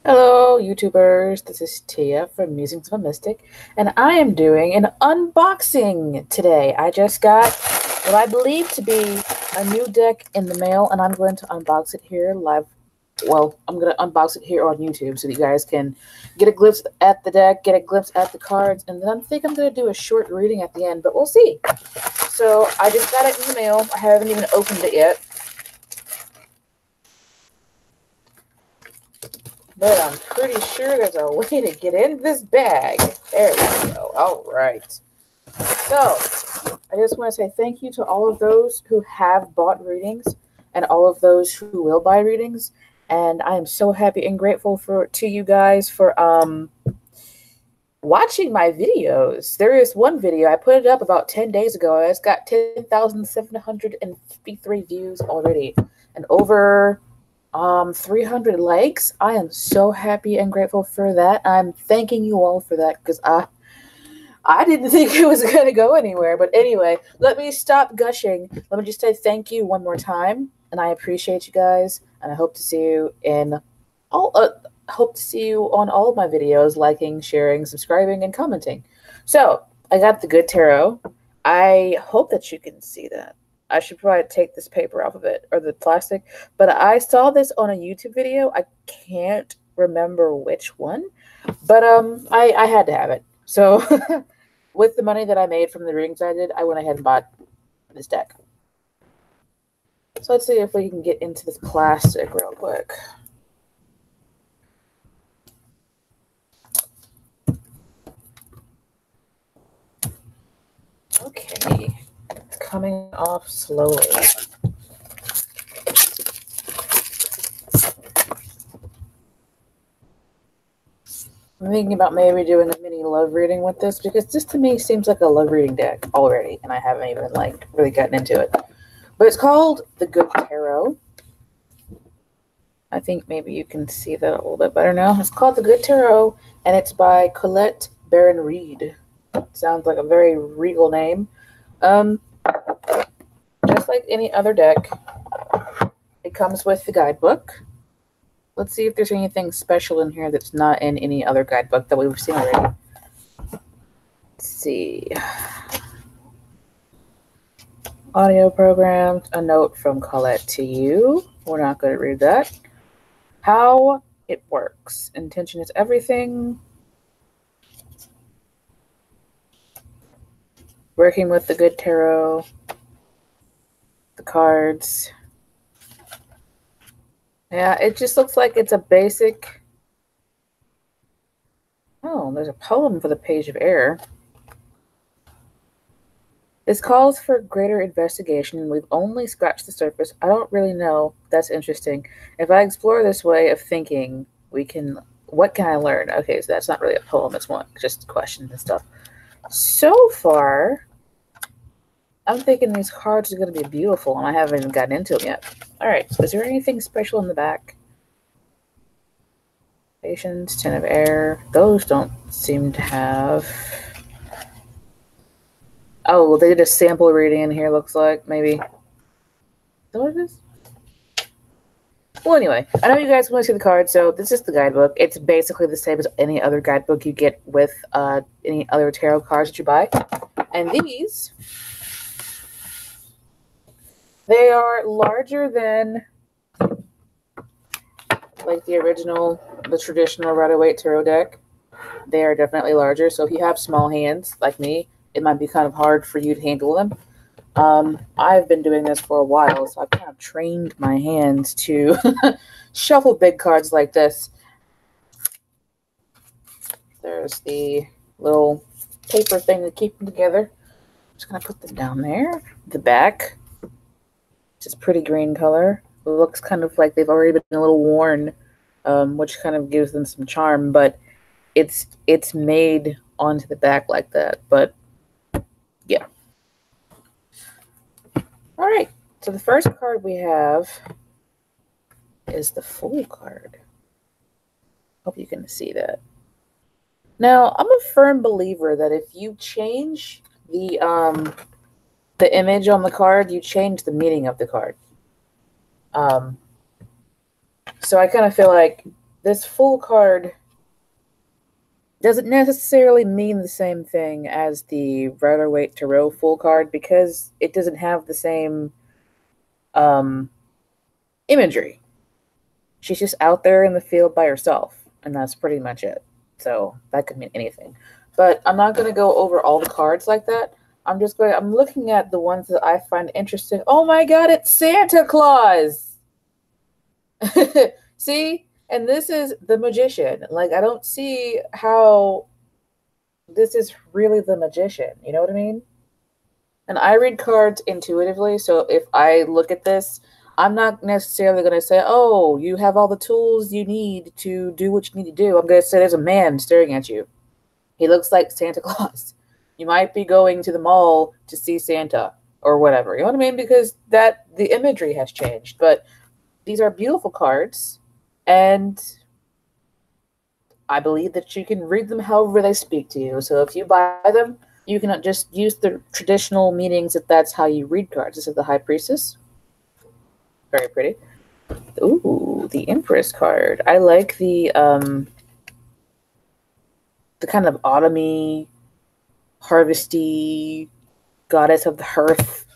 Hello, YouTubers. This is Tia from Musings of a Mystic, and I am doing an unboxing today. I just got what I believe to be a new deck in the mail, and I'm going to unbox it here live. Well, I'm going to unbox it here on YouTube so that you guys can get a glimpse at the deck, get a glimpse at the cards, and then I think I'm going to do a short reading at the end, but we'll see. So I just got it in the mail. I haven't even opened it yet. But I'm pretty sure there's a way to get in this bag. There we go. All right. So, I just want to say thank you to all of those who have bought readings and all of those who will buy readings. And I am so happy and grateful to you guys for watching my videos. There is one video, I put it up about 10 days ago. It's got 10,753 views already. And over 300 likes. I am so happy and grateful for that. I'm thanking you all for that because I didn't think it was going to go anywhere. But anyway, let me stop gushing. Let me just say thank you one more time, and I appreciate you guys. And I hope to see you on all of my videos, liking, sharing, subscribing, and commenting. So I got the Good Tarot. I hope that you can see that. I should probably take this paper off of it, or the plastic, but I saw this on a YouTube video. I can't remember which one, but I had to have it. So with the money that I made from the readings I did, I went ahead and bought this deck. So let's see if we can get into this plastic real quick. Okay. Coming off slowly. I'm thinking about maybe doing a mini love reading with this because this to me seems like a love reading deck already, and I haven't even really gotten into it. But it's called the Good Tarot. I think maybe you can see that a little bit better now. It's called the Good Tarot, and it's by Colette Baron Reed. Sounds like a very regal name. Just like any other deck, it comes with the guidebook. Let's see if there's anything special in here that's not in any other guidebook that we've seen already. Let's see. Audio programs, a note from Colette to you. We're not going to read that. How it works. Intention is everything. Working with the Good Tarot. The cards. Yeah, it just looks like it's a basic. Oh, there's a poem for the page of air. This calls for greater investigation. We've only scratched the surface. I don't really know. That's interesting. If I explore this way of thinking, what can I learn? Okay, so that's not really a poem. It's more just questions and stuff. So far, I'm thinking these cards are going to be beautiful, and I haven't even gotten into them yet. All right, so is there anything special in the back? Patience, Ten of Air. Those don't seem to have. Oh, well, they did a sample reading in here, looks like. Maybe. Is that what it is? Well, anyway, I know you guys want to see the card, so this is the guidebook. It's basically the same as any other guidebook you get with any other tarot cards that you buy. And these, they are larger than like the traditional Rider-Waite tarot deck. They are definitely larger, so if you have small hands like me, it might be kind of hard for you to handle them. I've been doing this for a while, so I've kind of trained my hands to shuffle big cards like this. There's the little paper thing to keep them together. I'm just going to put them down there. The back, just pretty green color. It looks kind of like they've already been a little worn, which kind of gives them some charm, but it's made onto the back like that. But yeah. All right, so the first card we have is the Fool card. Hope you can see that. Now, I'm a firm believer that if you change the image on the card, you change the meaning of the card. So I kind of feel like this full card doesn't necessarily mean the same thing as the Rider-Waite Tarot full card because it doesn't have the same imagery. She's just out there in the field by herself, and that's pretty much it. So that could mean anything. But I'm not going to go over all the cards like that. I'm looking at the ones that I find interesting. Oh my god, it's Santa Claus! See? And this is the Magician. Like, I don't see how this is really the Magician. You know what I mean? And I read cards intuitively, so if I look at this, I'm not necessarily going to say, oh, you have all the tools you need to do what you need to do. I'm going to say there's a man staring at you. He looks like Santa Claus. You might be going to the mall to see Santa or whatever. You know what I mean? Because the imagery has changed. But these are beautiful cards, and I believe that you can read them however they speak to you. So if you buy them, you can just use the traditional meanings if that's how you read cards. This is the High Priestess. Very pretty. Ooh, the Empress card. I like the kind of autumny, harvesty, goddess of the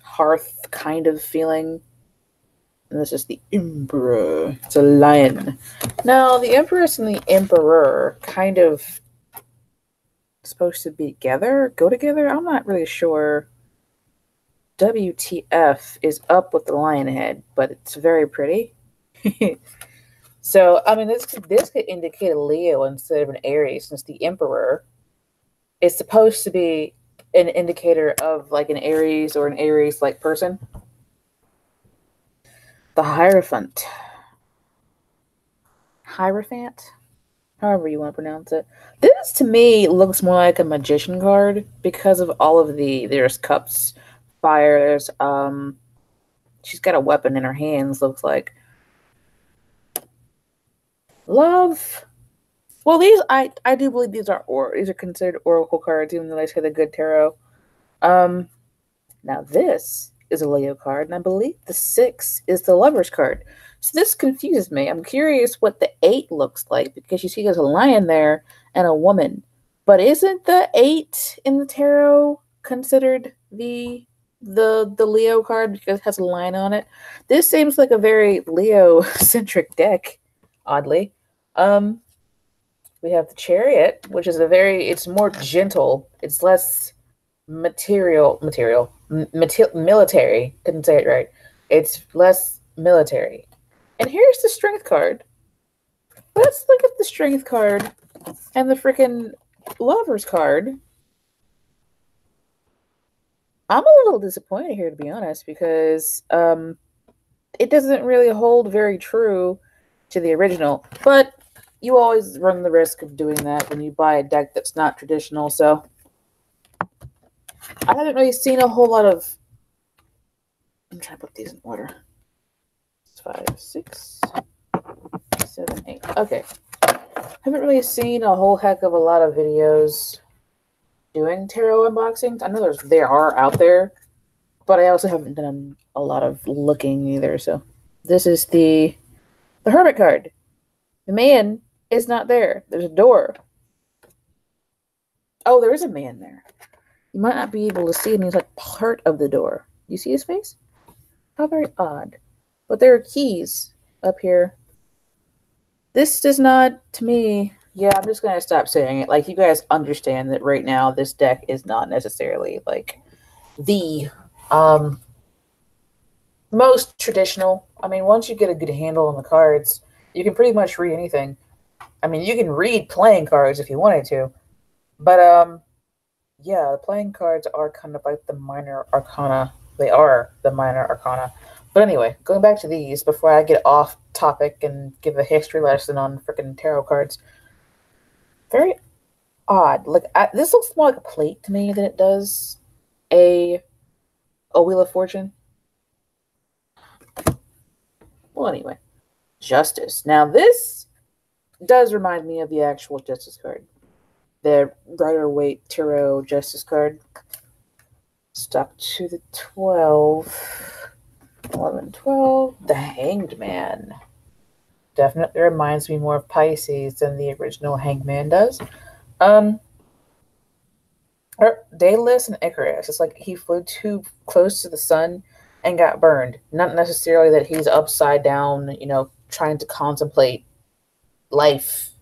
hearth kind of feeling. And this is the Emperor. It's a lion. Now, the Empress and the Emperor kind of supposed to be go together? I'm not really sure. WTF is up with the lion head, but it's very pretty. So, I mean, this could indicate a Leo instead of an Aries, since the Emperor is supposed to be an indicator of like an Aries or an Aries-like person. The Hierophant. Hierophant? However you want to pronounce it. This, to me, looks more like a magician card because of all of there's cups, fire, there's, she's got a weapon in her hands, looks like. Love. Well, these, I do believe these are considered oracle cards, even though they say the good tarot. Now this is a Leo card, and I believe the 6 is the Lover's card. So this confuses me. I'm curious what the 8 looks like, because you see there's a lion there and a woman. But isn't the 8 in the tarot considered the Leo card because it has a lion on it? This seems like a very Leo-centric deck, oddly. We have the Chariot, which is it's more gentle. It's less military. Couldn't say it right. It's less military. And here's the Strength card. Let's look at the Strength card and the freaking Lover's card. I'm a little disappointed here, to be honest, because it doesn't really hold very true to the original. But you always run the risk of doing that when you buy a deck that's not traditional, so I haven't really seen a whole lot of... I'm trying to put these in order. 5, 6, 7, 8. Okay. Haven't really seen a whole heck of a lot of videos doing tarot unboxings. I know they are out there, but I also haven't done a lot of looking either. So this is the Hermit card. The man is not there. There's a door. Oh, there is a man there. You might not be able to see him. He's like part of the door. You see his face? How very odd. But there are keys up here. This does not, to me... Yeah, I'm just going to stop saying it. Like, you guys understand that right now this deck is not necessarily, like, the most traditional. I mean, once you get a good handle on the cards, you can pretty much read anything. I mean, you can read playing cards if you wanted to. But, yeah, the playing cards are kind of like the minor arcana. They are the minor arcana. But anyway, going back to these before I get off topic and give a history lesson on freaking tarot cards. Very odd. Like, this looks more like a plate to me than it does a Wheel of Fortune. Well, anyway. Justice. Now, this does remind me of the actual Justice card. The Rider-Waite Tarot Justice card. Stuck to the 12. 11, 12. The Hanged Man. definitely reminds me more of Pisces than the original Hangman does. Daedalus and Icarus. It's like he flew too close to the sun and got burned. Not necessarily that he's upside down, trying to contemplate life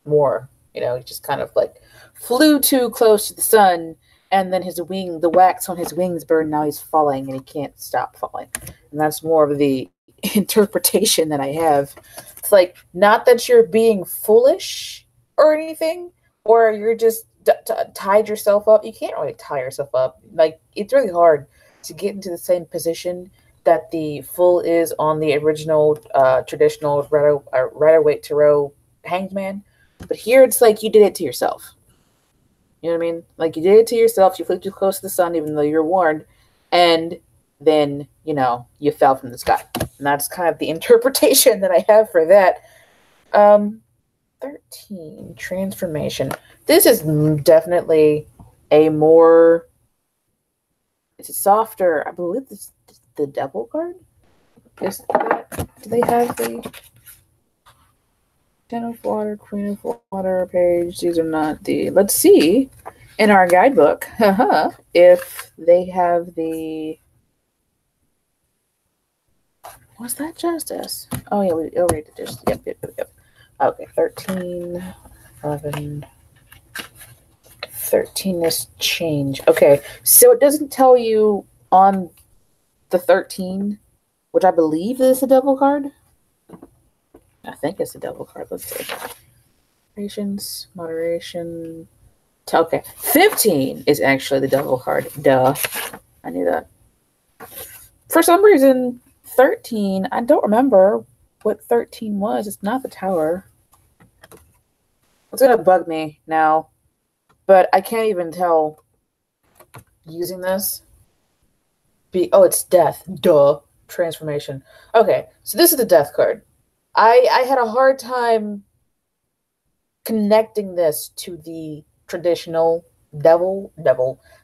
more. He just kind of like flew too close to the sun, and then the wax on his wings burned. Now he's falling, and he can't stop falling. And that's more of the interpretation that I have. It's like, not that you're being foolish or anything, or you're just tied yourself up. You can't really tie yourself up. Like, it's really hard to get into the same position that the fool is on the original traditional Rider-Waite Tarot Hangman. But here it's like you did it to yourself. You know what I mean? Like, you did it to yourself. You flew too close to the sun, even though you're warned, and then you fell from the sky. And that's kind of the interpretation that I have for that. 13, transformation. This is definitely it's a softer, I believe this is the devil card. Do they have the Ten of Water, Queen of Water page? These are not the, let's see in our guidebook if they have the, was that Justice? Oh yeah, we already did just, yep. Okay, 13, 11, 13 is change. Okay, so it doesn't tell you on the 13, which I believe is a devil card. I think it's a devil card. Let's see. Patience, moderation. Okay, 15 is actually the devil card. Duh. I knew that. For some reason, 13, I don't remember what 13 was. It's not the tower. It's going to bug me now. But I can't even tell using this. Oh, it's death. Duh. Transformation. Okay, so this is the death card. I had a hard time connecting this to the traditional devil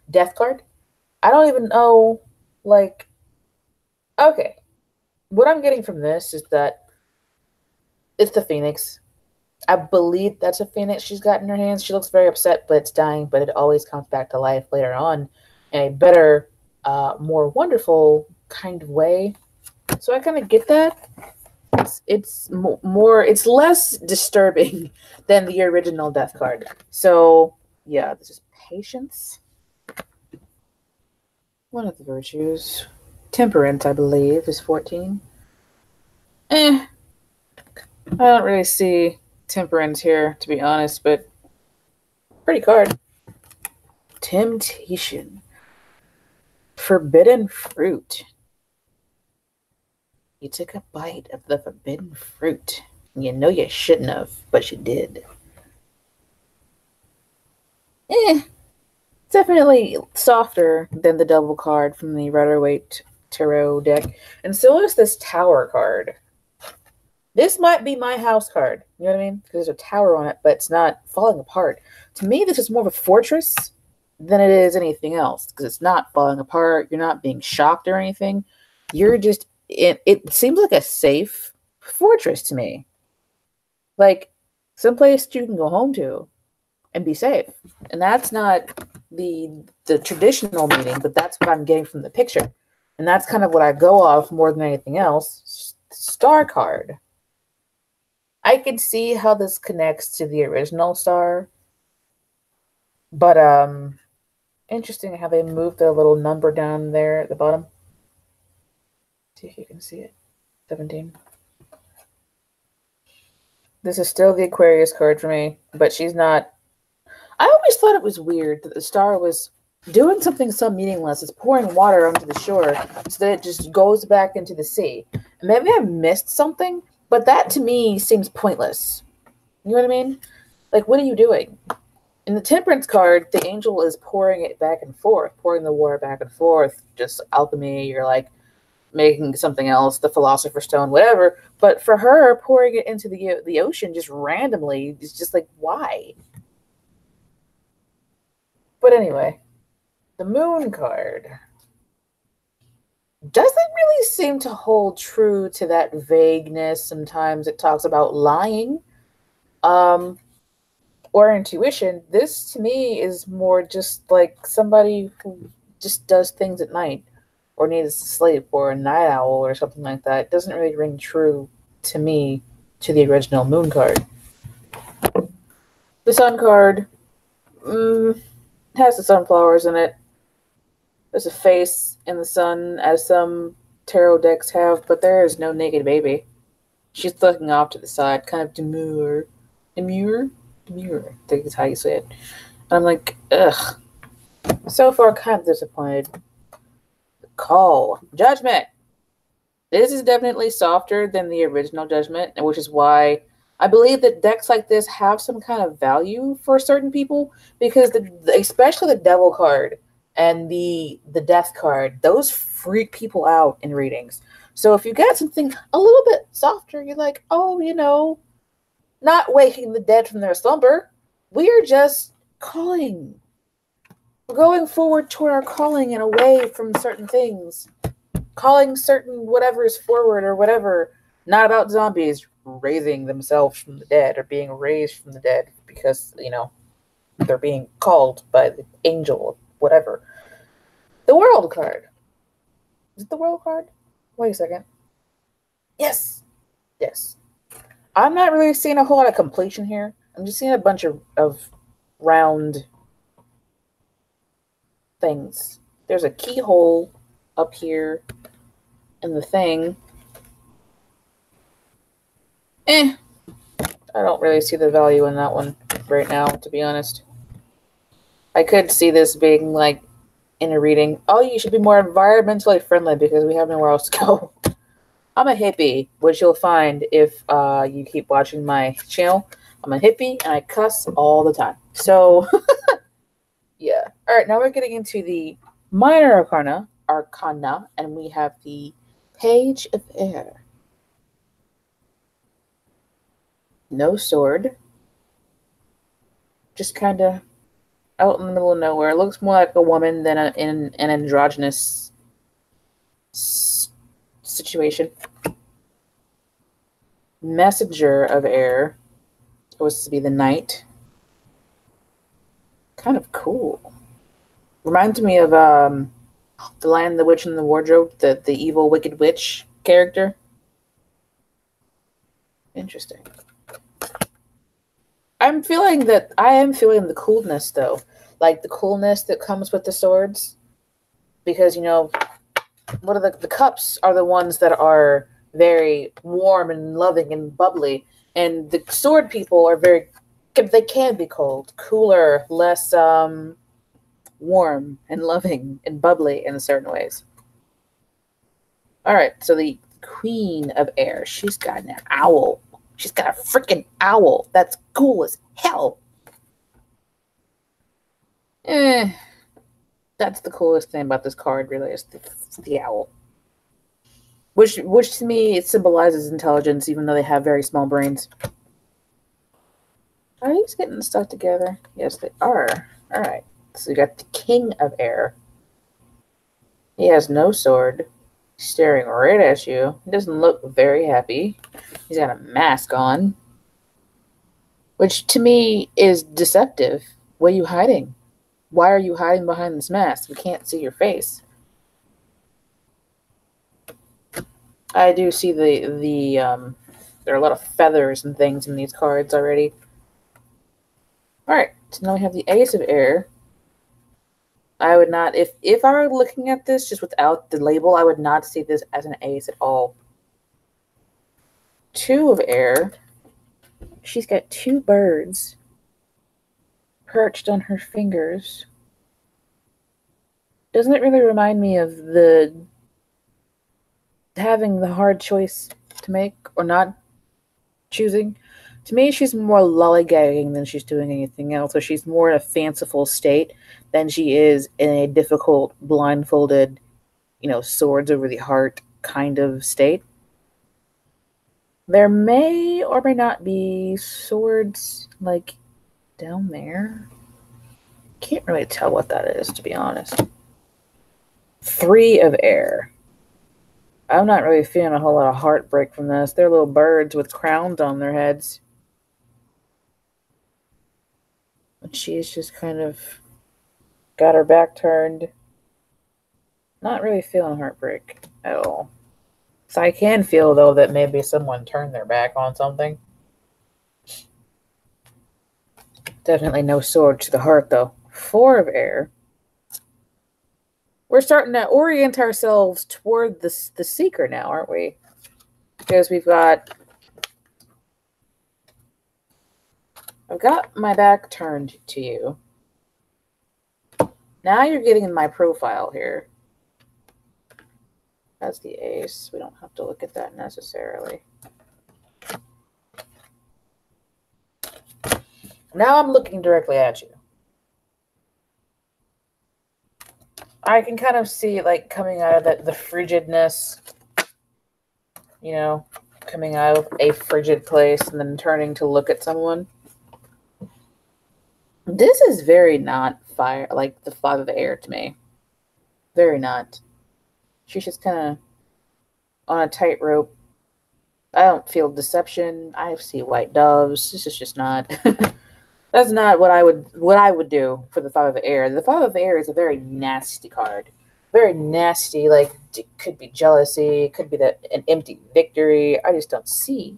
death card. I don't even know, like, okay. What I'm getting from this is that it's the Phoenix. I believe that's a Phoenix she's got in her hands. She looks very upset, but it's dying, but it always comes back to life later on in a better, more wonderful kind of way. So I kind of get that. It's more, it's less disturbing than the original death card. So yeah, this is patience. One of the virtues. Temperance, I believe, is 14. I don't really see temperance here, to be honest, but pretty card. Temptation. Forbidden fruit. You took a bite of the forbidden fruit. You know you shouldn't have, but you did. Definitely softer than the double card from the Rider-Waite Tarot deck. And so is this tower card. This might be my house card. You know what I mean? Because there's a tower on it, but it's not falling apart. To me, this is more of a fortress than it is anything else. Because it's not falling apart. You're not being shocked or anything. You're just... It seems like a safe fortress to me. Like, someplace you can go home to and be safe. And that's not the traditional meaning, but that's what I'm getting from the picture. And that's kind of what I go off more than anything else. Star card. I can see how this connects to the original star. But interesting how they moved their little number down there at the bottom. See if you can see it. 17. This is still the Aquarius card for me, but she's not. I always thought it was weird that the star was doing something so meaningless. It's pouring water onto the shore so that it just goes back into the sea. Maybe I missed something, but that to me seems pointless. You know what I mean? Like, what are you doing? In the Temperance card, the angel is pouring it back and forth, pouring the water back and forth. Just alchemy, you're like making something else, the Philosopher's Stone, whatever. But for her, pouring it into the ocean just randomly is just like, why? But anyway, the Moon card. doesn't really seem to hold true to that vagueness. Sometimes it talks about lying, um, or intuition. This to me is more just like somebody who just does things at night, or needs to sleep, or a night owl, or something like that. It doesn't really ring true to me to the original moon card. The sun card has the sunflowers in it. There's a face in the sun, as some tarot decks have, but there is no naked baby. She's looking off to the side, kind of demure. Demure? Demure, I think is how you say it. And I'm like, ugh. So far, kind of disappointed. Call. Judgment. This is definitely softer than the original Judgment, which is why I believe that decks like this have some kind of value for certain people, because especially the Devil card and the Death card, those freak people out in readings. So if you get something a little bit softer, you're like, oh, not waking the dead from their slumber. We are just calling. We're going forward toward our calling and away from certain things. Calling certain whatever's forward or whatever. Not about zombies raising themselves from the dead or being raised from the dead because, they're being called by the angel, whatever. The World card. Is it the World card? Wait a second. Yes. Yes. I'm not really seeing a whole lot of completion here. I'm just seeing a bunch of round things. There's a keyhole up here in the thing. I don't really see the value in that one right now, to be honest. I could see this being like in a reading, oh, you should be more environmentally friendly because we have nowhere else to go. I'm a hippie, which you'll find if you keep watching my channel. I'm a hippie and I cuss all the time. So, yeah. All right, now we're getting into the minor arcana, and we have the Page of Air. No sword. Just kind of out in the middle of nowhere. It looks more like a woman than an androgynous situation. Messenger of Air. Supposed to be the night. Kind of cool. Reminds me of The Lion, the Witch, and the Wardrobe, the evil, wicked witch character. Interesting. I am feeling the coolness, though. Like the coolness that comes with the swords. Because, what are the cups are the ones that are very warm and loving and bubbly. And the sword people are they can be cold, cooler, less warm and loving and bubbly in certain ways. All right, so the Queen of Air, she's got an owl. She's got a freaking owl. That's cool as hell. That's the coolest thing about this card, really, is the owl. Which to me, it symbolizes intelligence, even though they have very small brains. Are these getting stuck together? Yes, they are. All right. So you got the King of Air. He has no sword. He's staring right at you. He doesn't look very happy. He's got a mask on. Which, to me, is deceptive. What are you hiding? Why are you hiding behind this mask? We can't see your face. I do see there are a lot of feathers and things in these cards already. Alright, so now we have the Ace of Air. I would not, if I were looking at this just without the label, I would not see this as an ace at all. Two of Air. She's got two birds perched on her fingers. Doesn't it really remind me of having the hard choice to make or not choosing? To me, she's more lollygagging than she's doing anything else. So she's more in a fanciful state than she is in a difficult, blindfolded, swords over the heart kind of state. There may or may not be swords, like, down there. Can't really tell what that is, to be honest. Three of Air. I'm not really feeling a whole lot of heartbreak from this. They're little birds with crowns on their heads. And she's just kind of got her back turned. Not really feeling heartbreak at all. So I can feel, though, that maybe someone turned their back on something. Definitely no sword to the heart, though. 4 of air. We're starting to orient ourselves toward the seeker now, aren't we? Because I've got my back turned to you. Now you're getting in my profile here. That's the ace. We don't have to look at that necessarily. Now I'm looking directly at you. I can kind of see, like, coming out of the frigidness, you know, coming out of a frigid place and then turning to look at someone. This is very not fire, like the 5 of air to me. Very not. She's just kind of on a tightrope. I don't feel deception. I see white doves. This is just not. That's not what I would do for the 5 of air. The 5 of air is a very nasty card. Very nasty. Like, it could be jealousy. It could be an empty victory. I just don't see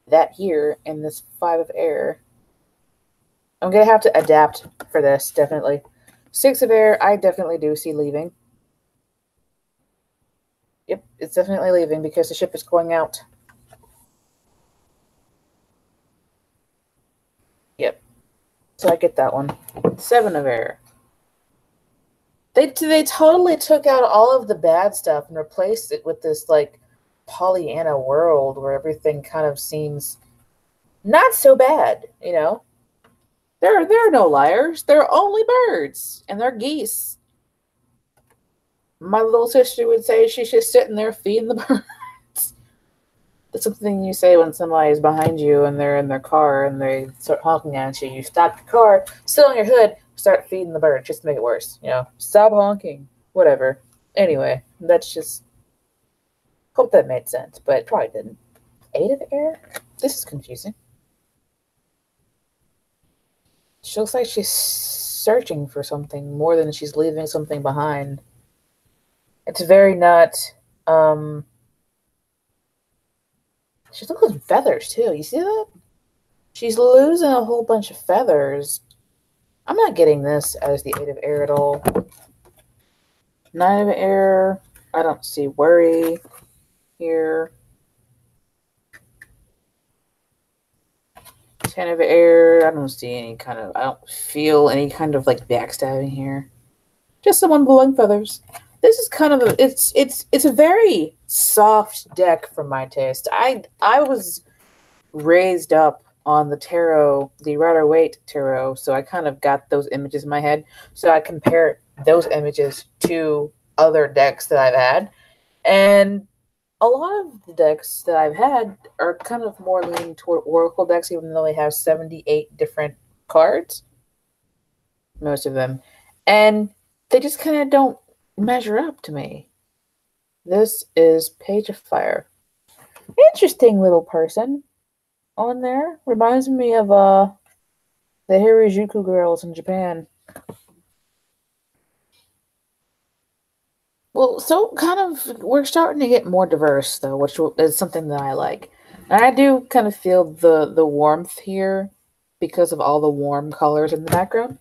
that here in this 5 of air. I'm going to have to adapt for this, definitely. 6 of air, I definitely do see leaving. Yep, it's definitely leaving because the ship is going out. Yep. So I get that one. 7 of air. They totally took out all of the bad stuff and replaced it with this, like, Pollyanna world where everything kind of seems not so bad, you know? There are no liars. They're only birds. And they're geese. My little sister would say she's just sitting there feeding the birds. That's something you say when somebody's behind you and they're in their car and they start honking at you. You stop your car, sit on your hood, start feeding the birds just to make it worse. You know, stop honking. Whatever. Anyway, that's just... Hope that made sense, but it probably didn't. 8 of air? This is confusing. She looks like she's searching for something more than she's leaving something behind. It's very not... She's looking feathers, too. You see that? She's losing a whole bunch of feathers. I'm not getting this as the 8 of air at all. 9 of air. I don't see worry here. 10 of air. I don't see any kind of... I don't feel any kind of, like, backstabbing here. Just someone blowing feathers. This is kind of it's a very soft deck for my taste. I was raised up on the tarot, the Rider-Waite tarot, so I kind of got those images in my head. So I compare those images to other decks that I've had, and a lot of the decks that I've had are kind of more leaning toward Oracle decks, even though they have 78 different cards, most of them, and they just kind of don't measure up to me. This is Page of Fire. Interesting little person on there. Reminds me of the Harajuku girls in Japan. Well, so kind of we're starting to get more diverse though, which is something that I like. And I do kind of feel the warmth here because of all the warm colors in the background.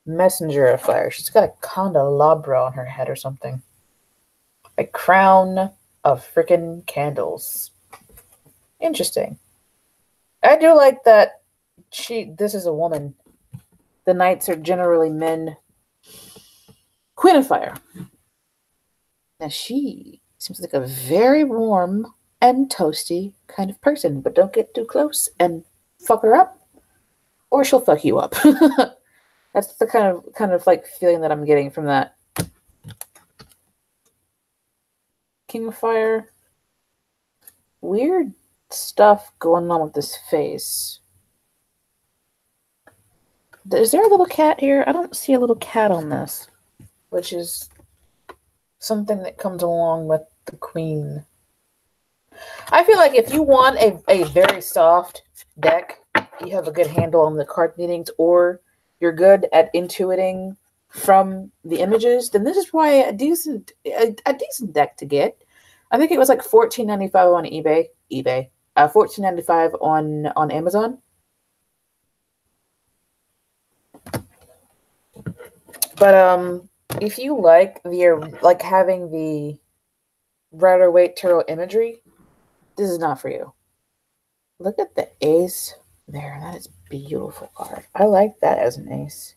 Messenger of Fire. She's got a candelabra on her head or something. A crown of frickin' candles. Interesting. I do like that this is a woman. The knights are generally men. Queen of Fire. Now she seems like a very warm and toasty kind of person, but don't get too close and fuck her up, or she'll fuck you up. That's the kind of like feeling that I'm getting from that. King of Fire. Weird stuff going on with this face. Is there a little cat here? I don't see a little cat on this, which is something that comes along with the queen. I feel like if you want a very soft deck, you have a good handle on the card meanings, or you're good at intuiting from the images, then this is probably a decent deck to get. I think it was like $14.95 on eBay, $14.95 on Amazon. But if you like having the Rider Waite Tarot imagery, this is not for you. Look at the ace there. That is a beautiful card. I like that as an ace.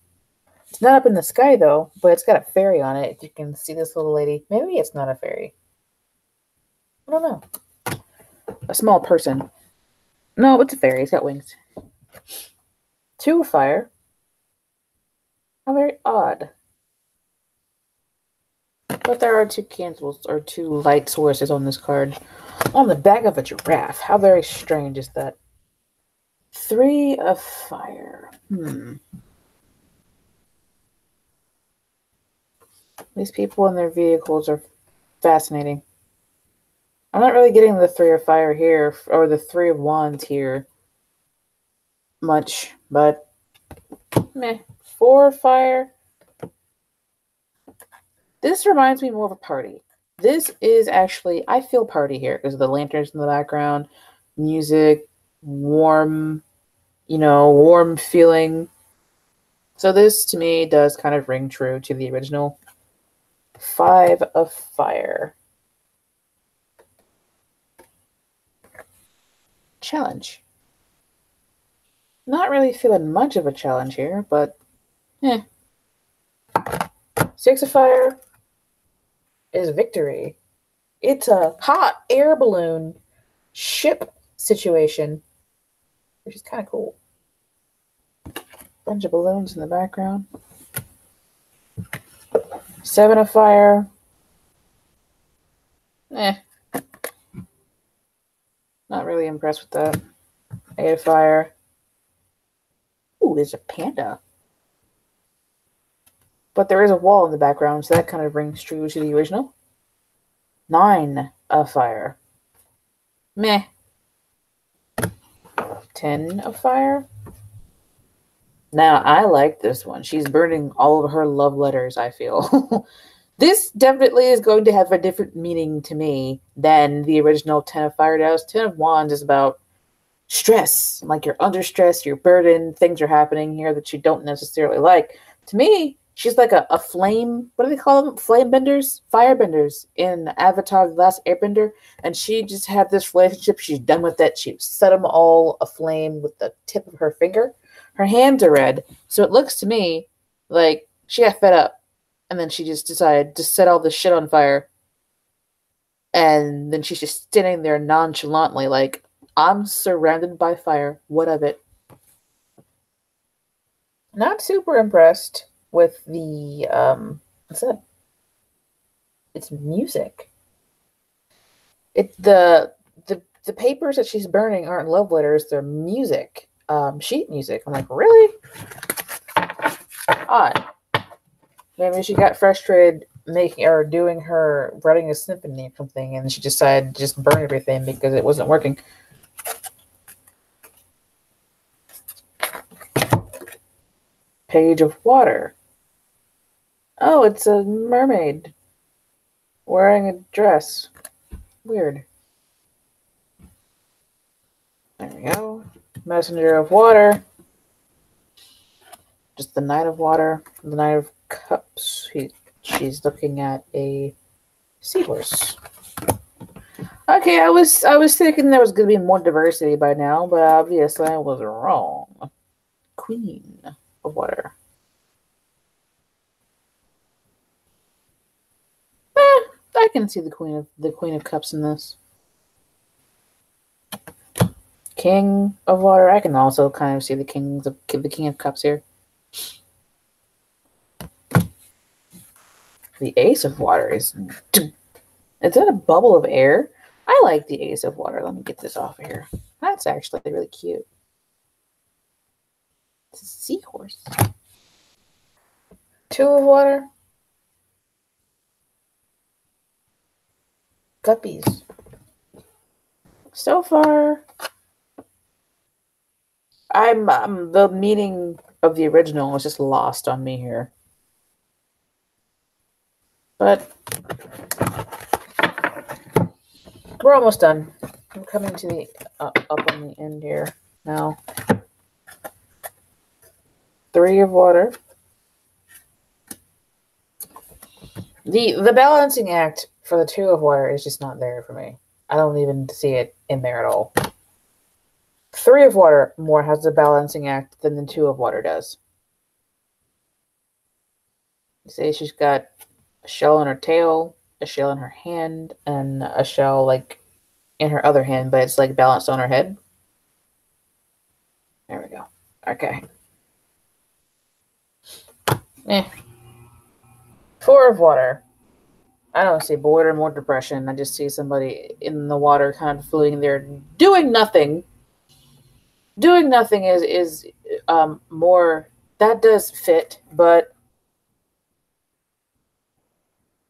It's not up in the sky, though, but it's got a fairy on it. If you can see this little lady. Maybe it's not a fairy. I don't know. A small person. No, it's a fairy. It's got wings. 2 of fire. How very odd. But there are 2 candles or 2 light sources on this card. On the back of a giraffe. How very strange is that? 3 of fire. These people in their vehicles are fascinating. I'm not really getting the 3 of fire here, or the 3 of wands here much, but meh. 4 of fire. This reminds me more of a party. This is actually, I feel party here because of the lanterns in the background, music, warm, warm feeling. So this to me does kind of ring true to the original. 5 of fire. Challenge. Not really feeling much of a challenge here, but 6 of fire is victory. It's a hot air balloon ship situation, which is kind of cool. Bunch of balloons in the background. 7 of fire. Not really impressed with that. 8 of fire. Ooh, there's a panda. But there is a wall in the background, so that kind of rings true to the original. 9 of fire. Meh. 10 of fire. Now, I like this one. She's burning all of her love letters, I feel. This definitely is going to have a different meaning to me than the original 10 of fire does. 10 of wands is about stress. Like you're under stress, you're burdened, things are happening here that you don't necessarily like. To me, she's like a flame. What do they call them? Flame benders? Firebenders in Avatar: The Last Airbender. And she just had this relationship. She's done with it. She set them all aflame with the tip of her finger. Her hands are red. So it looks to me like she got fed up. And then she just decided to set all this shit on fire. And then she's just standing there nonchalantly like, I'm surrounded by fire. What of it? Not super impressed with the what's that? It's music. The papers that she's burning aren't love letters, they're music. Sheet music. I'm like, really? Odd. Maybe she got frustrated writing a symphony or something, and she decided to just burn everything because it wasn't working. Page of water. Oh, it's a mermaid wearing a dress. Weird. There we go. Messenger of water. Just the Knight of water. The Knight of cups. She's looking at a seahorse. Okay, I was thinking there was going to be more diversity by now, but obviously I was wrong. Queen of water. I can see the Queen of Cups in this. King of water. I can also kind of see the King of Cups here. The Ace of water is that a bubble of air? I like the Ace of water. Let me get this off of here. That's actually really cute. It's a seahorse. 2 of water. Guppies. So far, I'm the meaning of the original is just lost on me here. But we're almost done. I'm coming to the up on the end here now. 3 of water. The balancing act for the 2 of water is just not there for me. I don't even see it in there at all. 3 of water more has the balancing act than the 2 of water does. You see, she's got a shell in her tail, a shell in her hand, and a shell like in her other hand, but it's like balanced on her head. There we go. Okay. 4 of water. I don't see boredom or depression. I just see somebody in the water kind of floating there doing nothing. Doing nothing is more, that does fit, but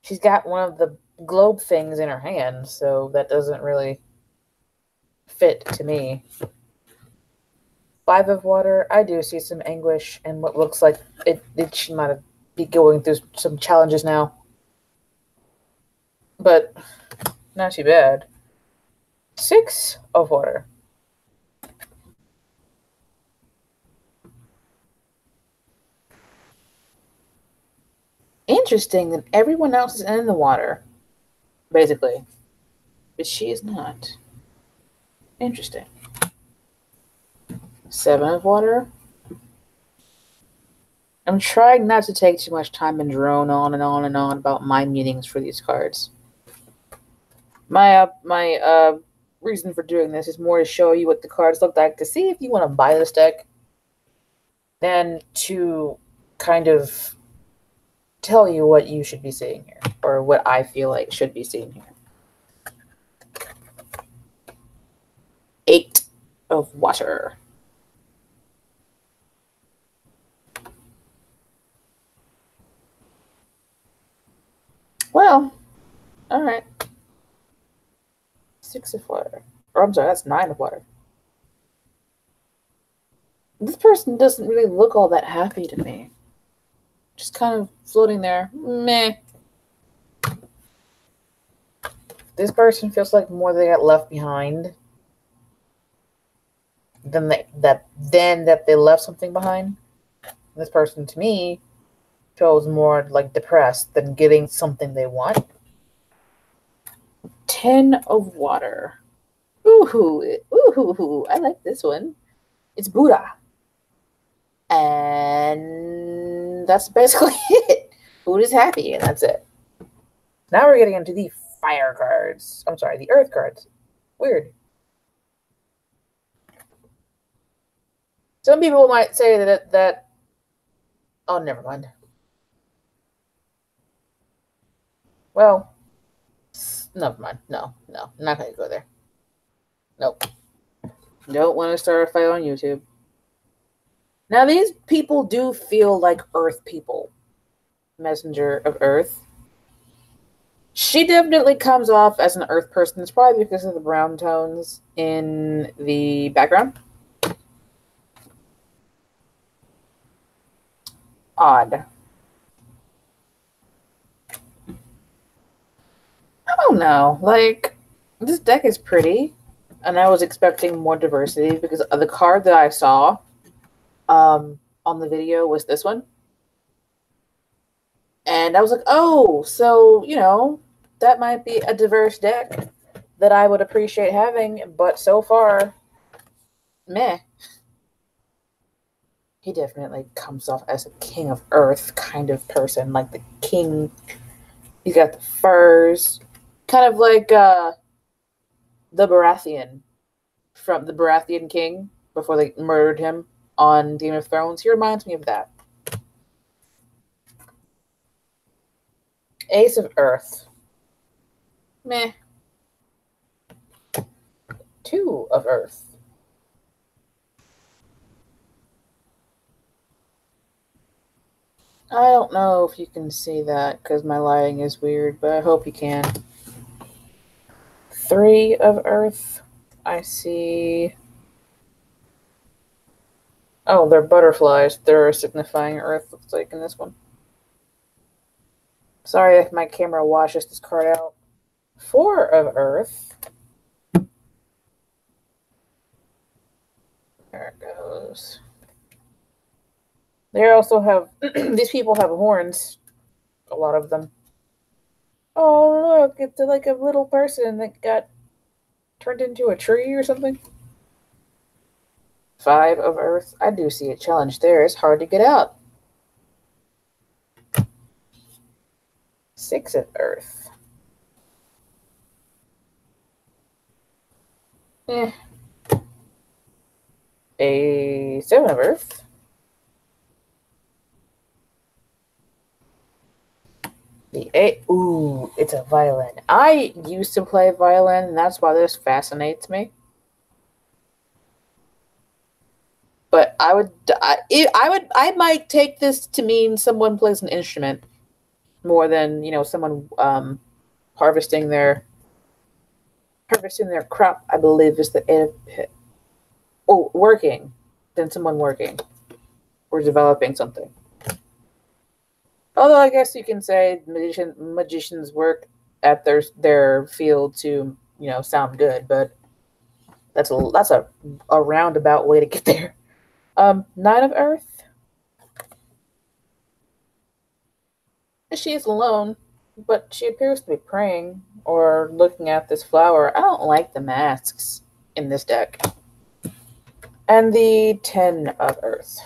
she's got one of the globe things in her hand, so that doesn't really fit to me. 5 of water, I do see some anguish and what looks like she might be going through some challenges now. But not too bad. 6 of water. Interesting that everyone else is in the water, basically. But she is not. Interesting. 7 of water. I'm trying not to take too much time and drone on and on and on about my meanings for these cards. My reason for doing this is more to show you what the cards look like, to see if you want to buy this deck, than to kind of tell you what you should be seeing here, or what I feel like should be seen here. 8 of water. Well, all right. 6 of water. Or I'm sorry, that's 9 of water. This person doesn't really look all that happy to me. Just kind of floating there. Meh. This person feels like more they got left behind than that they left something behind. This person, to me, feels more like depressed than getting something they want. 10 of water. Ooh, I like this one. It's Buddha. And that's basically it. Buddha's happy, and that's it. Now we're getting into the fire cards. I'm sorry, the earth cards. Weird. Some people might say that oh, never mind. Well, never mind. No, I'm not going to go there. Nope. Don't want to start a fight on YouTube. Now, these people do feel like Earth people. Messenger of Earth. She definitely comes off as an Earth person. It's probably because of the brown tones in the background. Odd. I don't know. Like, this deck is pretty, and I was expecting more diversity because the card that I saw on the video was this one. And I was like, oh, so, you know, that might be a diverse deck that I would appreciate having, but so far, meh. He definitely comes off as a king of earth kind of person, like the king. He's got the furs, kind of like the Baratheon from the Baratheon king before they murdered him on Game of Thrones. He reminds me of that. Ace of Earth. Meh. 2 of Earth. I don't know if you can see that because my lighting is weird, but I hope you can. 3 of earth. I see... Oh, they're butterflies. They're signifying earth, looks like, in this one. Sorry if my camera washes this card out. 4 of earth. There it goes. They also have... these people have horns. A lot of them. Oh, look. It's like a little person that got turned into a tree or something. 5 of earth. I do see a challenge there. It's hard to get out. 6 of earth. A 7 of earth. The 8. Ooh, it's a violin. I used to play violin, and that's why this fascinates me. But I might take this to mean someone plays an instrument more than, someone harvesting their crop. I believe is the 8 of pit. Oh, working than someone working or developing something. Although I guess you can say magicians work at their field to sound good, but that's a roundabout way to get there. 9 of earth. She is alone, but she appears to be praying or looking at this flower. I don't like the masks in this deck. And the 10 of earth.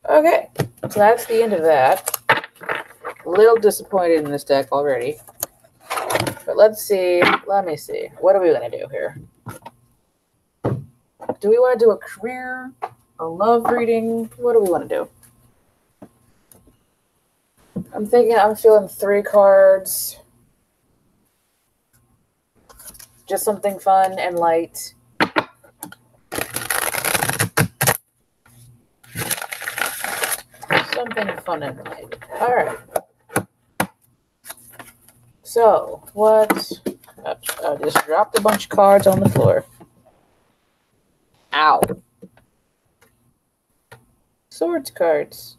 Okay, so that's the end of that. A little disappointed in this deck already. But let's see. Let me see. What are we going to do here? Do we want to do a career? A love reading? What do we want to do? I'm feeling 3 cards. Just something fun and light. Something fun and light. Alright. So, what? I just dropped a bunch of cards on the floor. Ow. Swords cards.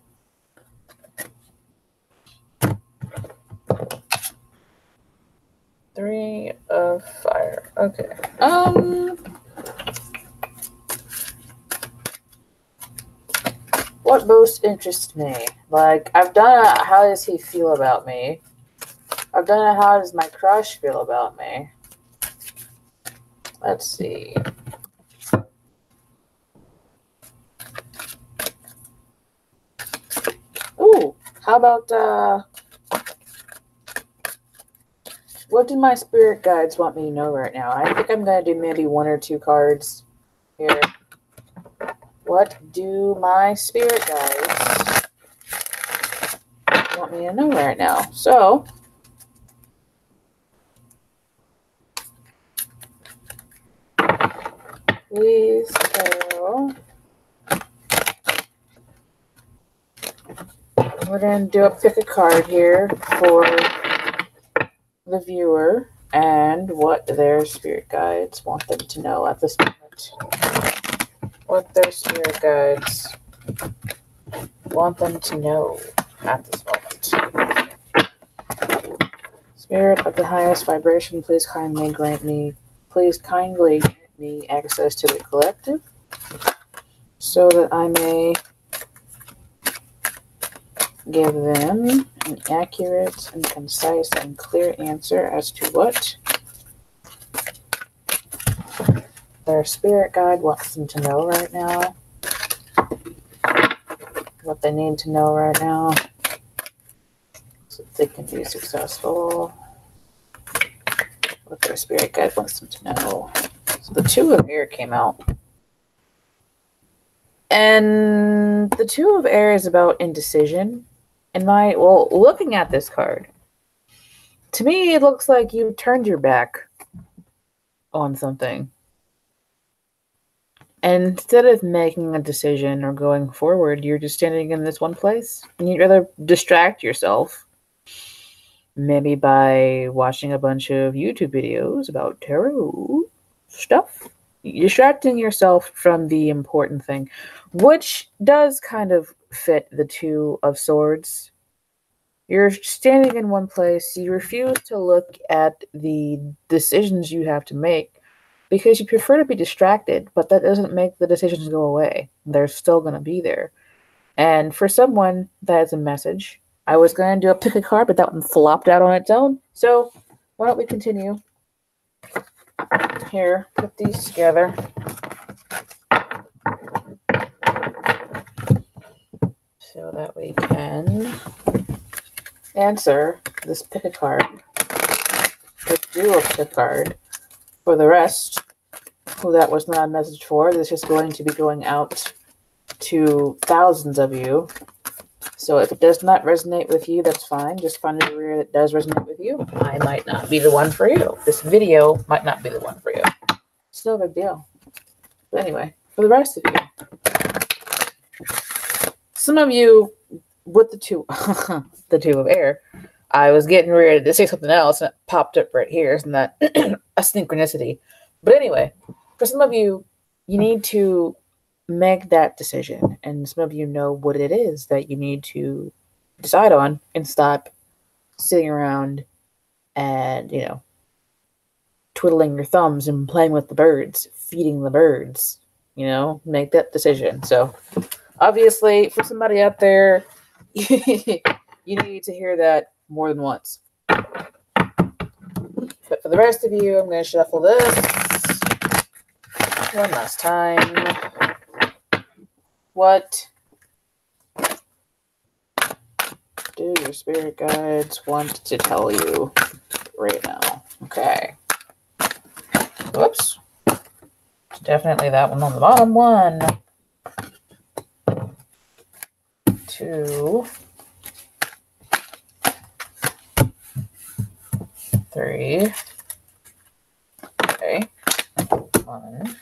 Three of fire. Okay. What most interests me? Like, I've done a how does he feel about me? I've done a how does my crush feel about me? Let's see. Ooh, how about, what do my spirit guides want me to know right now? I think I'm going to do maybe 1 or 2 cards here. What do my spirit guides want me to know right now? So, please tell. We're going to pick a card here for the viewer and what their spirit guides want them to know at this moment. What their spirit guides want them to know at this moment. Spirit of the highest vibration, please kindly grant me access to the collective so that I may give them an accurate and concise and clear answer as to what their spirit guide wants them to know right now. What they need to know right now so that they can be successful. What their spirit guide wants them to know. So the 2 of air came out. And the 2 of air is about indecision. Looking at this card, to me, it looks like you turned your back on something. And instead of making a decision or going forward, you're just standing in this one place. And you'd rather distract yourself Maybe by watching a bunch of YouTube videos about tarot stuff. Distracting yourself from the important thing, which does kind of fit the Two of Swords. You're standing in one place, you refuse to look at the decisions you have to make because you prefer to be distracted, but that doesn't make the decisions go away. They're still going to be there. And for someone, that is a message. I was going to do a pick a card, but that one flopped out on its own. So why don't we continue? Here, put these together. So that we can answer this pick a card. Let's do a pick a card. For the rest, who that was not a message for, this is going to be going out to thousands of you. So if it does not resonate with you, that's fine. Just find a career that does resonate with you. I might not be the one for you. This video might not be the one for you. It's no big deal. But anyway, for the rest of you, some of you with the two, the Two of Air, I was getting ready to say something else and it popped up right here. Isn't that a synchronicity? But anyway, for some of you, you need to make that decision, and some of you know what it is that you need to decide on and stop sitting around and, you know, twiddling your thumbs and playing with the birds, feeding the birds, you know, make that decision. So obviously for somebody out there, you need to hear that more than once. But for the rest of you, I'm going to shuffle this one last time. What do your spirit guides want to tell you right now? Okay. Whoops. Definitely that one on the bottom. 1, 2, 3. Okay. 1.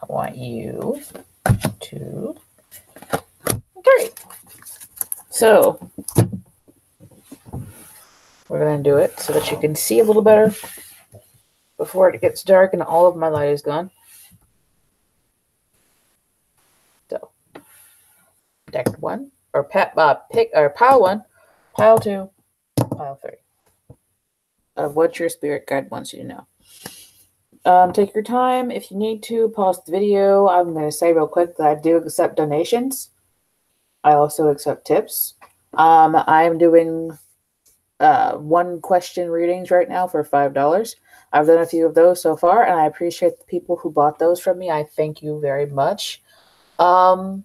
I want you 2, 3. So we're going to do it so that you can see a little better before it gets dark and all of my light is gone. So deck 1 or pick or pile 1, pile 2, pile 3 of what your spirit guide wants you to know. Take your time. If you need to, pause the video. I'm going to say real quick that I do accept donations. I also accept tips. I'm doing 1 question readings right now for $5. I've done a few of those so far, and I appreciate the people who bought those from me. I thank you very much. I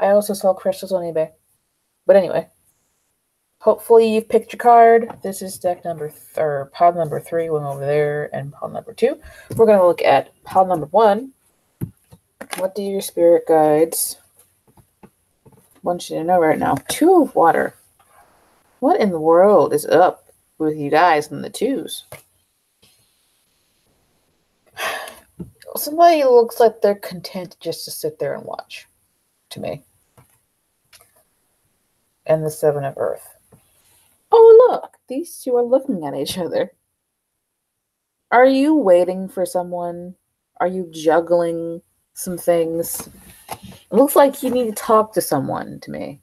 also sell crystals on eBay. But anyway, hopefully you've picked your card. This is deck number pile number 3, one over there, and pile number 2. We're going to look at pile number 1. What do your spirit guides want you to know right now? 2 of water. What in the world is up with you guys and the 2s? Somebody looks like they're content just to sit there and watch, to me. And the 7 of Earth. Oh, look. These 2 are looking at each other. Are you waiting for someone? Are you juggling some things? It looks like you need to talk to someone to me.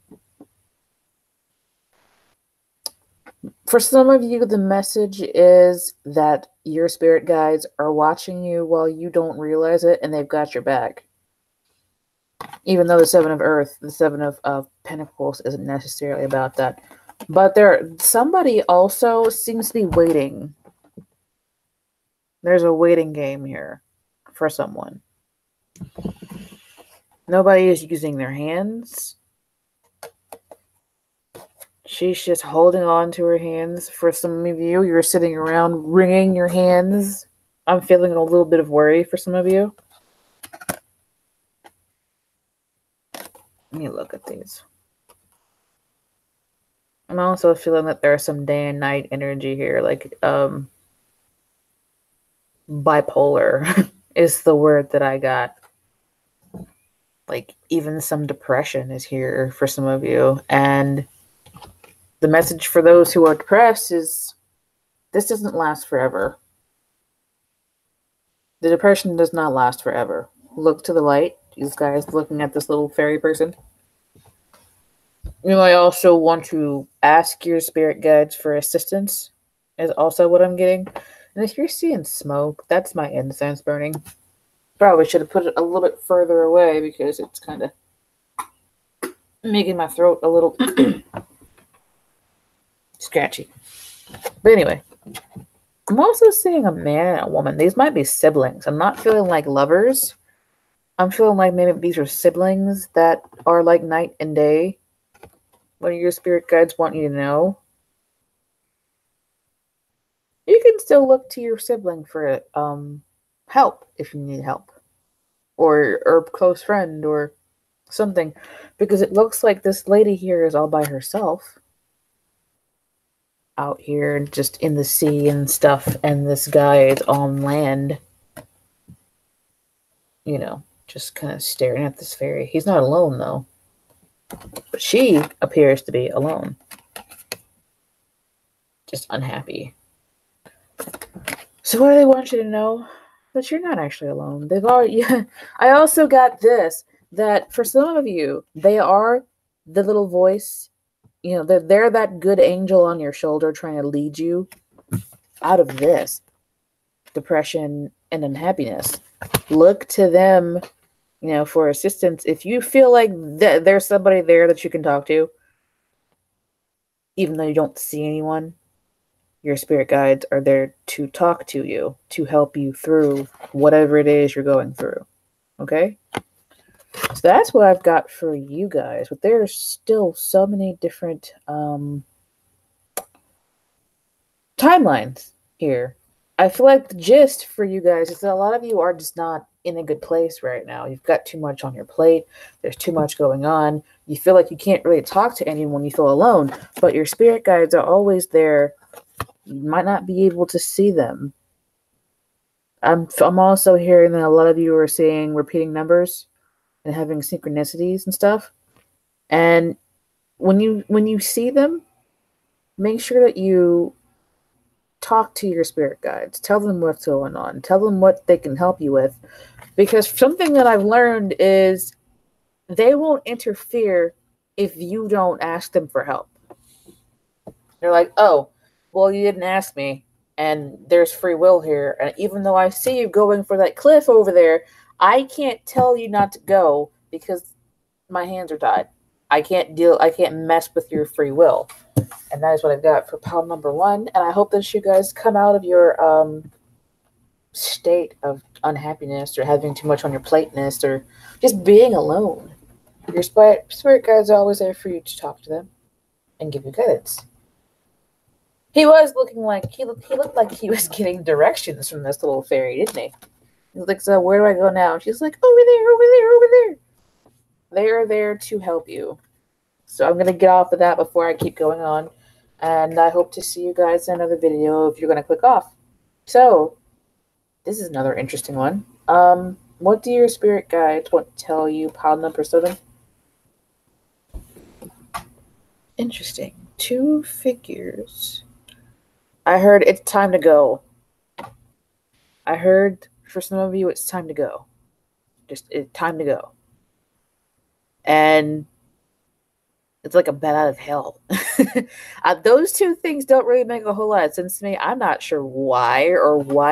For some of you, the message is that your spirit guides are watching you while you don't realize it, and they've got your back. Even though the 7 of Earth, the 7 of Pentacles isn't necessarily about that. But somebody also seems to be waiting. There's a waiting game here for someone. Nobody is using their hands. She's just holding on to her hands. For some of you, you're sitting around wringing your hands. I'm feeling a little bit of worry for some of you. Let me look at these. I'm also feeling that there's some day and night energy here. Like, bipolar is the word that I got. like even some depression is here for some of you. And the message for those who are depressed is this doesn't last forever. The depression does not last forever. Look to the light. These guys looking at this little fairy person. You might also want to ask your spirit guides for assistance, is also what I'm getting. And if you're seeing smoke, that's my incense burning. Probably should have put it a little bit further away because it's kind of making my throat a little scratchy. But anyway, I'm also seeing a man and a woman. These might be siblings. I'm not feeling like lovers. I'm feeling like maybe these are siblings that are like night and day. What do your spirit guides want you to know? You can still look to your sibling for help if you need help. Or a close friend or something. Because it looks like this lady here is all by herself. Out here just in the sea and stuff. And this guy is on land. You know, just kind of staring at this fairy. He's not alone though. But she appears to be alone. Just unhappy. So what do they want you to know? That you're not actually alone. They've already... Yeah. I also got this. That for some of you, they are the little voice. You know, they're that good angel on your shoulder trying to lead you out of this. Depression and unhappiness. Look to them, you know, for assistance. If you feel like there's somebody there that you can talk to, even though you don't see anyone, your spirit guides are there to talk to you, to help you through whatever it is you're going through. Okay? So that's what I've got for you guys. But there's still so many different timelines here. I feel like the gist for you guys is that a lot of you are just not in a good place right now. You've got too much on your plate. There's too much going on. You feel like you can't really talk to anyone. You feel alone. But your spirit guides are always there. You might not be able to see them. I'm also hearing that a lot of you are seeing repeating numbers and having synchronicities and stuff. And when you see them, make sure that you talk to your spirit guides. Tell them what's going on. Tell them what they can help you with. Because something that I've learned is they won't interfere if you don't ask them for help. They're like, oh, well, you didn't ask me, and there's free will here. And even though I see you going for that cliff over there, I can't tell you not to go because my hands are tied. I can't mess with your free will. And that is what I've got for pile number 1. And I hope that you guys come out of your state of unhappiness or having too much on your plate-ness or just being alone. Your spirit guides are always there for you to talk to them and give you guidance. He was looking like he looked like he was getting directions from this little fairy, didn't he? He was like, so where do I go now? She's like, over there, over there, over there. They are there to help you. So I'm going to get off of that before I keep going on. And I hope to see you guys in another video if you're going to click off. So, this is another interesting one. What do your spirit guides want to tell you, pile number 7? Interesting. 2 figures. I heard it's time to go. I heard for some of you it's time to go. It's time to go. And it's like a bat out of hell. Those 2 things don't really make a whole lot of sense to me. I'm not sure why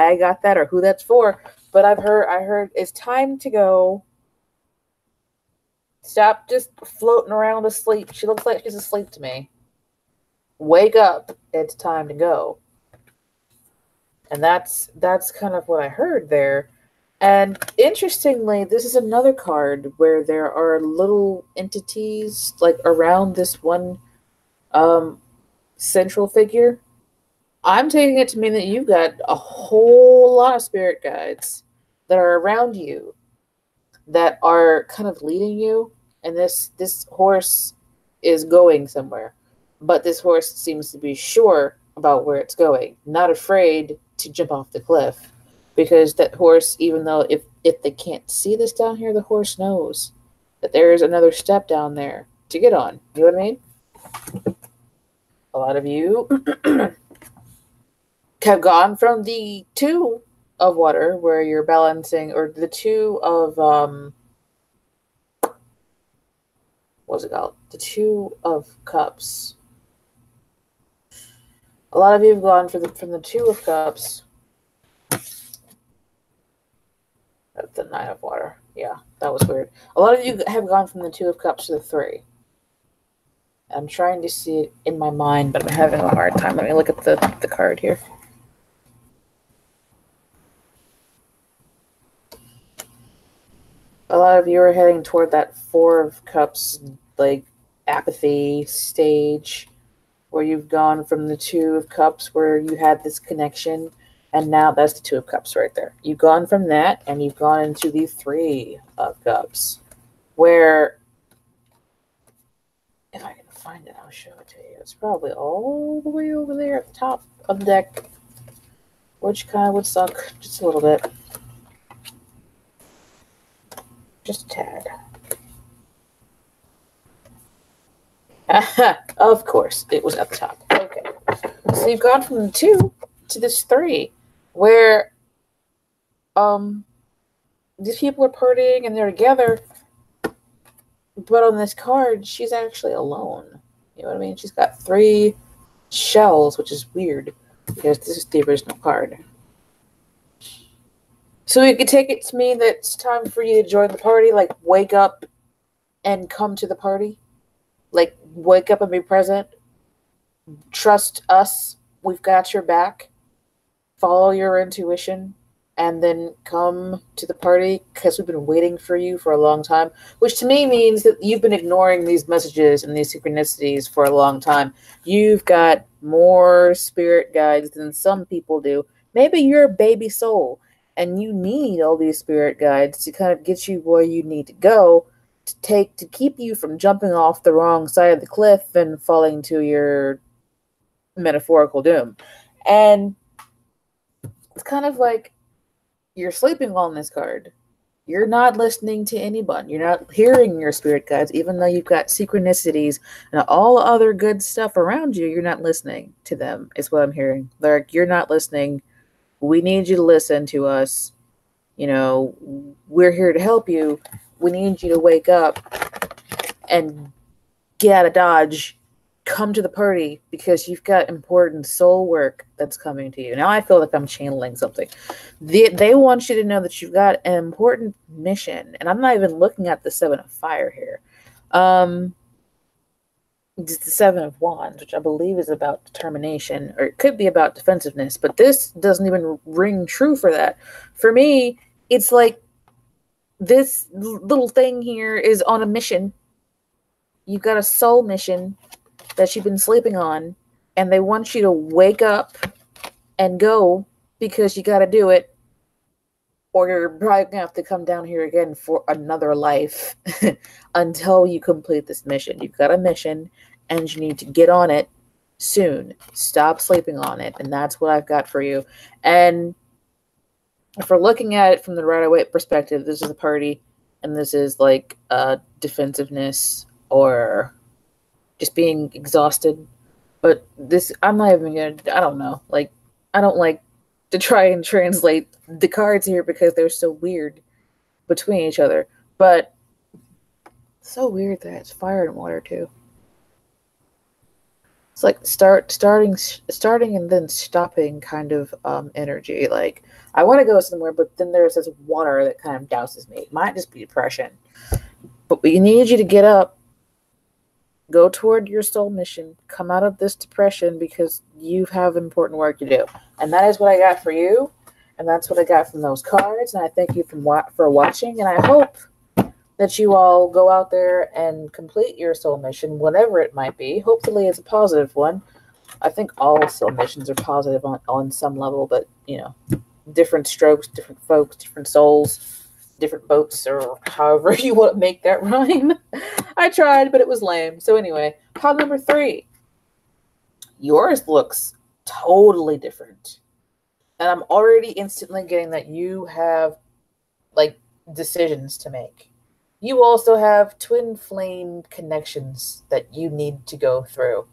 I got that or who that's for. But I heard it's time to go. Stop just floating around asleep. She looks like she's asleep to me. Wake up. It's time to go. And that's kind of what I heard there. And interestingly, this is another card where there are little entities like around this one central figure. I'm taking it to mean that you've got a whole lot of spirit guides that are around you that are kind of leading you. And this horse is going somewhere. But this horse seems to be sure about where it's going, not afraid to jump off the cliff. Because that horse, even though if they can't see this down here, the horse knows. that there's another step down there to get on. You know what I mean? A lot of you have gone from the 2 of water where you're balancing, or the 2 of what's it called? The 2 of cups. A lot of you have gone from the 2 of cups. That's the 9 of water. Yeah, that was weird. A lot of you have gone from the 2 of cups to the 3. I'm trying to see it in my mind, but I'm having a hard time. Let me look at the card here. A lot of you are heading toward that 4 of cups, like, apathy stage, where you've gone from the 2 of cups where you had this connection, and now that's the 2 of cups right there. You've gone from that, and you've gone into the 3 of cups, where, if I can find it, I'll show it to you. It's probably all the way over there at the top of the deck, which kind of would suck just a little bit. Just a tad. Of course, it was at the top. Okay. So you've gone from the 2 to this 3, where these people are partying and they're together, but on this card, she's actually alone. You know what I mean? She's got 3 shells, which is weird, because this is the original card. So you could take it to mean that it's time for you to join the party, like wake up and come to the party. Like, wake up and be present. Trust us. We've got your back. Follow your intuition. And then come to the party, because we've been waiting for you for a long time. Which to me means that you've been ignoring these messages and these synchronicities for a long time. You've got more spirit guides than some people do. Maybe you're a baby soul, and you need all these spirit guides to kind of get you where you need to go, to keep you from jumping off the wrong side of the cliff and falling to your metaphorical doom. And it's kind of like you're sleeping on this card. You're not listening to anyone. You're not hearing your spirit guides, even though you've got synchronicities and all other good stuff around you. You're not listening to them, is what I'm hearing. Like, you're not listening. We need you to listen to us. You know, we're here to help you. We need you to wake up and get out of Dodge. Come to the party, because you've got important soul work that's coming to you. Now I feel like I'm channeling something. They want you to know that you've got an important mission. And I'm not even looking at the 7 of fire here. It's the 7 of wands, which I believe is about determination, or it could be about defensiveness. But this doesn't even ring true for that. For me, it's like this little thing here is on a mission. You've got a soul mission that you've been sleeping on, and they want you to wake up and go, because you got to do it, or you're probably going to have to come down here again for another life until you complete this mission. You've got a mission, and you need to get on it soon. Stop sleeping on it, and that's what I've got for you. And if we're looking at it from the right-away perspective, this is a party, and this is like defensiveness or just being exhausted. But this, I'm not even gonna, I don't know. Like, I don't like to try and translate the cards here because they're so weird between each other. But so weird that it's fire and water too. It's like starting and then stopping kind of energy. Like, I want to go somewhere, but then there's this water that kind of douses me. It might just be depression. But we need you to get up, go toward your soul mission, come out of this depression, because you have important work to do. And that is what I got for you. And that's what I got from those cards. And I thank you for watching. And I hope that you all go out there and complete your soul mission, whatever it might be. Hopefully it's a positive one. I think all soul missions are positive on some level, but, you know, different strokes, different folks, different souls, different boats, or however you want to make that rhyme. I tried, but it was lame. So anyway, pile number 3. Yours looks totally different. And I'm already instantly getting that you have, like, decisions to make. You also have twin flame connections that you need to go through.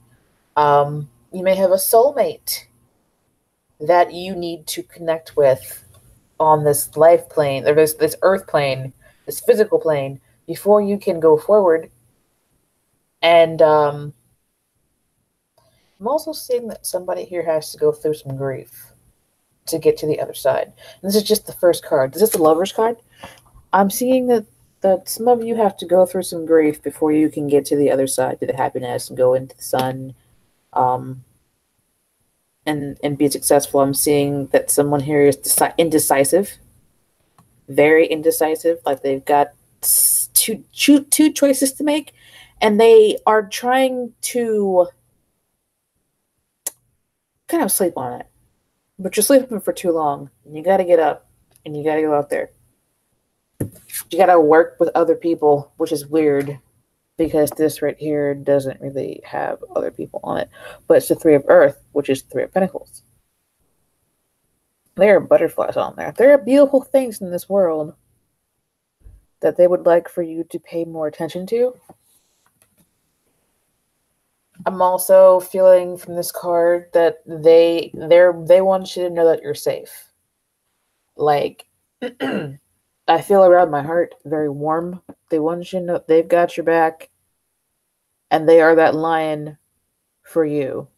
You may have a soulmate that you need to connect with on this life plane, or this earth plane, this physical plane, before you can go forward. And I'm also seeing that somebody here has to go through some grief to get to the other side. And this is just the first card. Is this the Lover's card? I'm seeing that some of you have to go through some grief before you can get to the other side, to the happiness, and go into the sun, um, and be successful. I'm seeing that someone here is indecisive, very indecisive. Like they've got two choices to make, and they are trying to kind of sleep on it. But you're sleeping for too long, and you got to get up, and you got to go out there. You got to work with other people, which is weird because this right here doesn't really have other people on it. But it's the Three of Earth, which is Three of Pentacles. There are butterflies on there. There are beautiful things in this world that they would like for you to pay more attention to. I'm also feeling from this card that they want you to know that you're safe. Like, I feel around my heart very warm. They want you to know they've got your back, and they are that lion for you.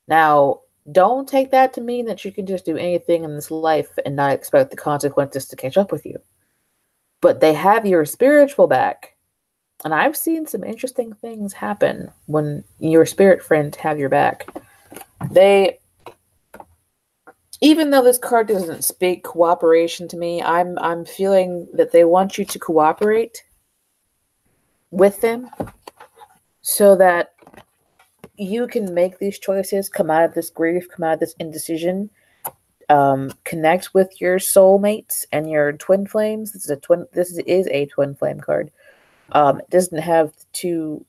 Now, don't take that to mean that you can just do anything in this life and not expect the consequences to catch up with you. But they have your spiritual back. And I've seen some interesting things happen when your spirit friends have your back. Even though this card doesn't speak cooperation to me, I'm feeling that they want you to cooperate with them so that you can make these choices, come out of this grief, come out of this indecision, connect with your soulmates and your twin flames. This is a twin flame card. It doesn't have two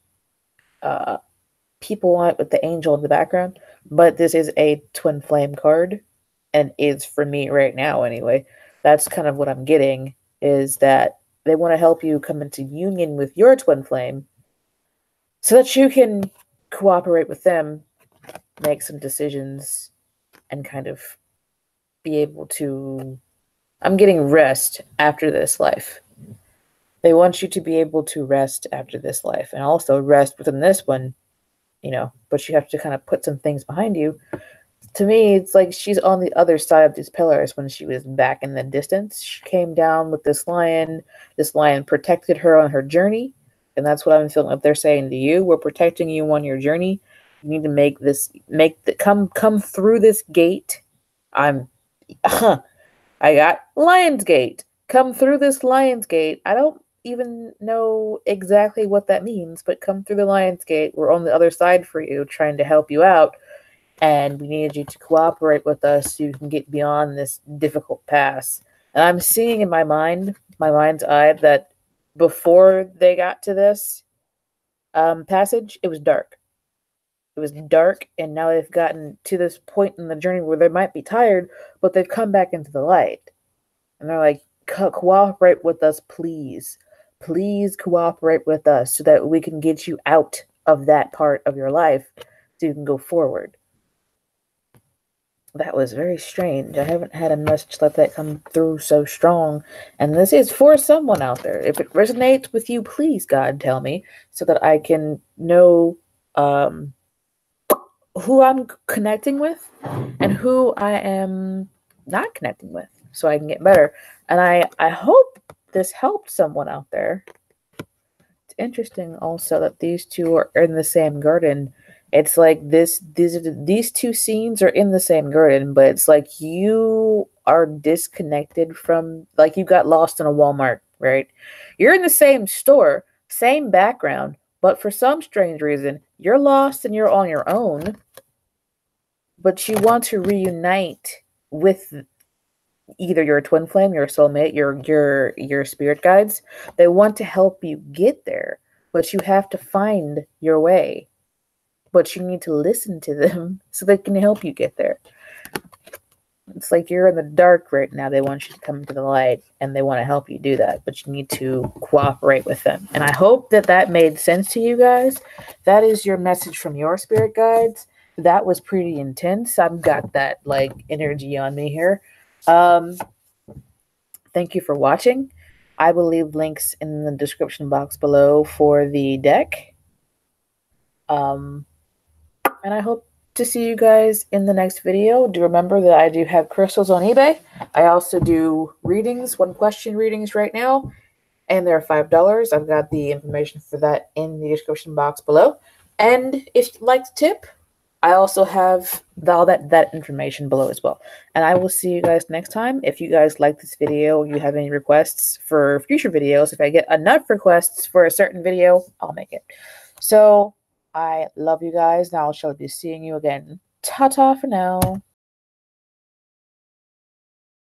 people on it with the angel in the background, but this is a twin flame card, and is for me right now anyway. That's kind of what I'm getting, is that they want to help you come into union with your twin flame so that you can cooperate with them, make some decisions, and kind of be able to... I'm getting rest after this life. They want you to be able to rest after this life, and also rest within this one, but you have to kind of put some things behind you. To me, it's like she's on the other side of these pillars when she was back in the distance. She came down with this lion. This lion protected her on her journey, and that's what I'm feeling like they're saying to you. We're protecting you on your journey. You need to come through this gate. I got Lion's Gate. Come through this Lion's Gate. I don't even know exactly what that means, but come through the Lion's Gate. We're on the other side for you, trying to help you out. And we needed you to cooperate with us so you can get beyond this difficult pass. And I'm seeing in my mind's eye, that before they got to this passage, it was dark. It was dark, and now they've gotten to this point in the journey where they might be tired, but they've come back into the light. And they're like, cooperate with us, please. Please cooperate with us so that we can get you out of that part of your life so you can go forward. That was very strange. I haven't had a message like that come through so strong. And this is for someone out there. If it resonates with you, please, God, tell me so that I can know who I'm connecting with and who I am not connecting with, so I can get better. And I hope this helped someone out there. It's interesting also that these two are in the same garden. It's like these two scenes are in the same garden, but it's like you are disconnected from, like you got lost in a Walmart, right? You're in the same store, same background, but for some strange reason, you're lost and you're on your own, but you want to reunite with either your twin flame, your soulmate, your spirit guides. They want to help you get there, but you have to find your way. But you need to listen to them so they can help you get there. It's like you're in the dark right now. They want you to come into the light, and they want to help you do that, but you need to cooperate with them. And I hope that that made sense to you guys. That is your message from your spirit guides. That was pretty intense. I've got that like energy on me here. Thank you for watching. I will leave links in the description box below for the deck. And I hope to see you guys in the next video. Do remember that I do have crystals on eBay. I also do readings, 1-question readings right now, and they're $5. I've got the information for that in the description box below. And if you'd like to tip, I also have all that information below as well. And I will see you guys next time. If you guys like this video, or you have any requests for future videos, if I get enough requests for a certain video, I'll make it. So I love you guys. Now I shall be seeing you again. Ta-ta for now.